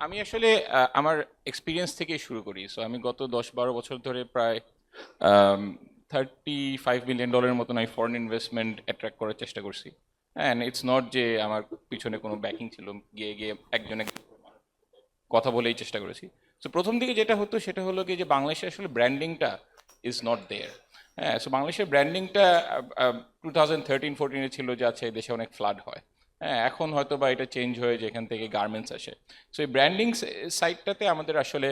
আমি আসলে আমার এক্সপিরিয়েন্স থেকে শুরু করি। সো আমি গত 10-12 বছর ধরে প্রায় $35 মিলিয়ন মতন আমি ফরেন ইনভেস্টমেন্ট অ্যাট্রাক্ট করার চেষ্টা করছি। অ্যান্ড ইটস নট যে আমার পিছনে কোনো ব্যাকিং ছিল, গিয়ে গিয়ে একজনে কথা বলেই চেষ্টা করেছি। সো প্রথম দিকে যেটা হতো সেটা হলো কি যে বাংলাদেশে আসলে ব্র্যান্ডিংটা ইজ নট দেয়ার। হ্যাঁ, সো বাংলাদেশের ব্র্যান্ডিংটা 2013-14 ছিল যে আচ্ছা এই দেশে অনেক ফ্লাড হয়। হ্যাঁ, এখন হয়তো বা এটা চেঞ্জ হয়ে যেখান থেকে গার্মেন্টস আসে। সো এই ব্র্যান্ডিং সাইডটাতে আমাদের আসলে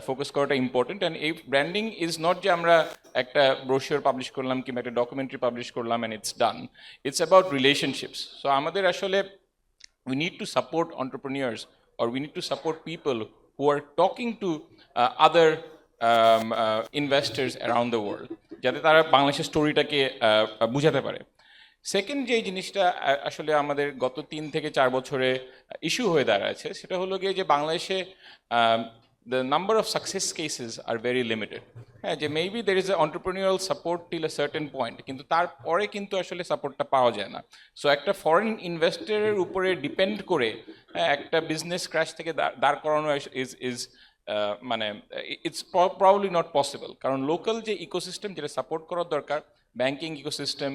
ফোকাস করাটা ইম্পর্টেন্ট। অ্যান্ড এই ব্র্যান্ডিং ইজ নট যে আমরা একটা ব্রোশিওর পাবলিশ করলাম কিংবা একটা ডকুমেন্টারি পাবলিশ করলাম and it's done. It's about relationships. So আমাদের আসলে we need to support entrepreneurs, or we need to support people who are talking to other investors around the world, যাতে তারা বাংলাদেশের স্টোরিটাকে বুঝাতে পারে। সেকেন্ড যে জিনিসটা আসলে আমাদের গত 3 থেকে 4 বছরে ইস্যু হয়ে দাঁড়াচ্ছে সেটা হলো গিয়ে যে বাংলাদেশে the number of success cases are very limited. হ্যাঁ, যে maybe there is a entrepreneurial support till a certain point, কিন্তু তারপরে কিন্তু আসলে সাপোর্টটা পাওয়া যায় না। সো একটা ফরেন ইনভেস্টরের উপরে ডিপেন্ড করে একটা বিজনেস ক্র্যাশ থেকে দাঁড় করানো ইজ ইজ মানে ইটস প্রবাবলি নট পসিবল, কারণ লোকাল যে ইকোসিস্টেম যেটা সাপোর্ট করার দরকার, ব্যাংকিং ইকোসিস্টেম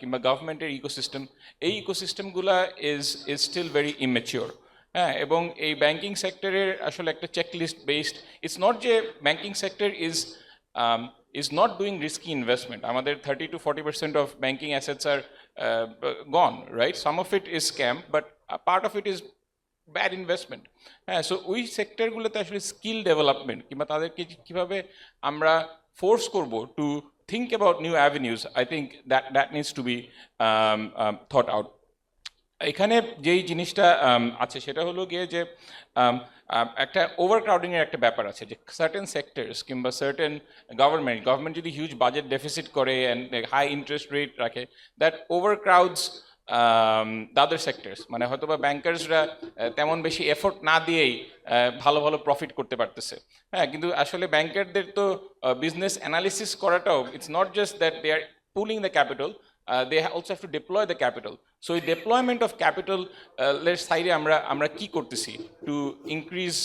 কিংবা গভর্নমেন্টের ইকোসিস্টেম, এই ইকোসিস্টেমগুলা is is still very immature. হ্যাঁ, এবং এই ব্যাংকিং সেক্টরের আসলে একটা চেকলিস্ট বেসড, ইটস নট যে banking sector is not doing risky investment. আমাদের 30 to 40% of banking assets are gone, right? Some of it is scam, but a part of it is bad investment. হ্যাঁ, so ওই সেক্টরগুলোতে আসলে skill development কিংবা তাদেরকে কীভাবে আমরা force করব to think about new avenues, I think that needs to be thought out. এখানে যেই জিনিসটা আছে সেটা হলো গিয়ে যে একটা ওভারক্রাউডিংয়ের একটা ব্যাপার আছে, যে সার্টেন সেক্টরস কিংবা সার্টেন গভর্নমেন্ট যদি হিউজ বাজেট ডেফিসিট করে অ্যান্ড হাই ইন্টারেস্ট রেট রাখে, দ্যাট ওভারক্রাউডস দ্য আদার সেক্টরস। মানে হয়তো বা ব্যাংকার্সরা তেমন বেশি এফোর্ট না দিয়েই ভালো ভালো প্রফিট করতে পারতেছে। হ্যাঁ, কিন্তু আসলে ব্যাংকারদের তো বিজনেস অ্যানালিসিস করাটাও, it's not just that they are pulling the capital, they also have to deploy the capital. So এই deployment of capital এর সাইডে আমরা কি করতেছি to increase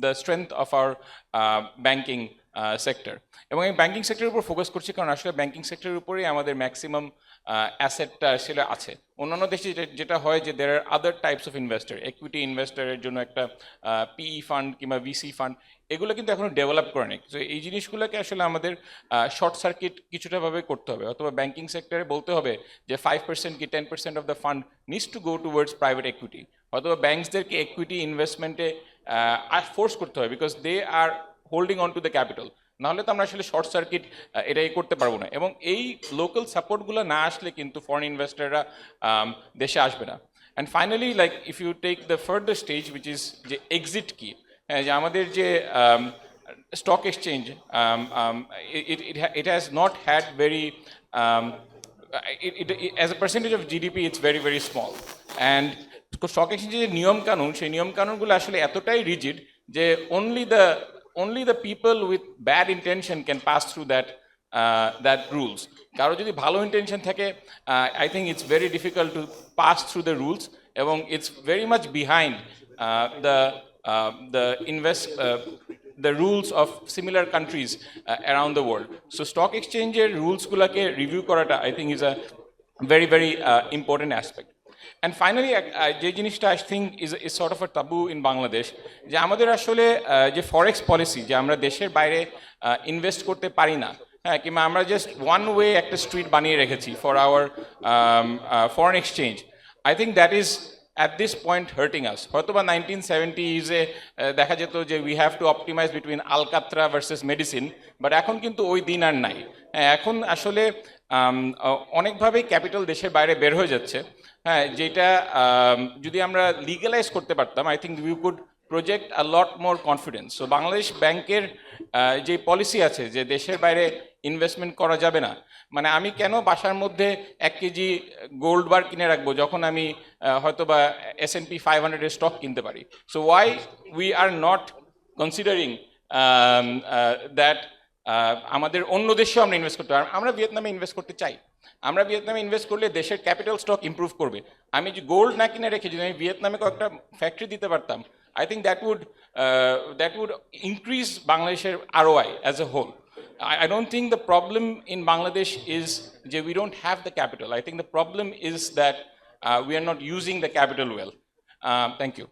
the strength of our banking sector, এবং এই ব্যাংকিং সেক্টরের উপর ফোকাস করছি কারণ আসলে ব্যাংকিং সেক্টরের উপরেই আমাদের ম্যাক্সিমাম অ্যাসেটটা আসলে আছে। অন্যান্য দেশে যেটা হয় যে দের আর আদার টাইপস অফ ইনভেস্টর, ইকুইটি ইনভেস্টরের জন্য একটা পিই ফান্ড কিংবা ভিসি ফান্ড, এগুলো কিন্তু এখনো ডেভেলপ করে নেই। তো এই জিনিসগুলোকে আসলে আমাদের শর্ট সার্কিট কিছুটাভাবে করতে হবে, অথবা ব্যাংকিং সেক্টরে বলতে হবে যে 5% কি 10% of the fund needs to go towards private equity, অথবা ব্যাংকসদেরকে ইকুইটি ইনভেস্টমেন্টে ফোর্স করতে হবে, because they are holding on to the capital. নাহলে তো আমরা আসলে শর্ট সার্কিট এটাই করতে পারবো না, এবং এই লোকাল সাপোর্টগুলো না আসলে কিন্তু ফরেন ইনভেস্টররা দেশে আসবে না। And finally, like if you take the further stage which is যে এক্সিট কি, যে আমাদের যে stock exchange, it has not had very, as a percentage of GDP, it's very very small. And stock exchange যে নিয়ম কানুন, সেই নিয়ম কানুনগুলো আসলে এতটাই রিজিড যে only the people with bad intention can pass through that rules. কারো যদি ভালো ইন্টেনশন থাকে, I think it's very difficult to pass through the rules, এবং it's very much behind the rules of similar countries around the world. So stock exchange rules গুলাকে review করাটা I think is a very very important aspect. And finally, যে জিনিসটা I think is sort of a taboo in Bangladesh, যে আমাদের আসলে যে ফরেক্স policy, যে আমরা দেশের বাইরে ইনভেস্ট করতে পারি না, হ্যাঁ, কিংবা আমরা জাস্ট ওয়ান ওয়ে একটা স্ট্রিট বানিয়ে রেখেছি for our foreign exchange, I think that is at this point hurting us. হয়তো বা 1970s-এ দেখা যেত যে we have to optimize between আলকাত্রা ভার্সেস মেডিসিন, বাট এখন কিন্তু ওই দিন আর নাই। এখন আসলে অনেকভাবেই ক্যাপিটাল দেশের বাইরে বের হয়ে যাচ্ছে। হ্যাঁ, যেটা যদি আমরা লিগালাইজ করতে পারতাম, I think we could project a lot more confidence. So Bangladesh ব্যাংকের যে পলিসি আছে যে দেশের বাইরে ইনভেস্টমেন্ট করা যাবে না, মানে আমি কেন বাসার মধ্যে 1 কেজি গোল্ড বার কিনে রাখবো যখন আমি হয়তো বা S&P 500-এর স্টক কিনতে পারি? So why we are not considering that আমাদের অন্য দেশেও আমরা ইনভেস্ট করতে পারি? আমরা ভিয়েতনামে ইনভেস্ট করতে চাই। আমরা ভিয়েতনামে ইনভেস্ট করলে দেশের ক্যাপিটাল স্টক ইমপ্রুভ করবে। আমি যে গোল্ড না কিনে রেখে যদি আমি ভিয়েতনামে কয়েকটা ফ্যাক্টরি দিতে পারতাম, I think that would increase Bangladesh's ROI as a whole. I don't think the problem in Bangladesh is that we don't have the capital. I think the problem is that we are not using the capital well. Thank you.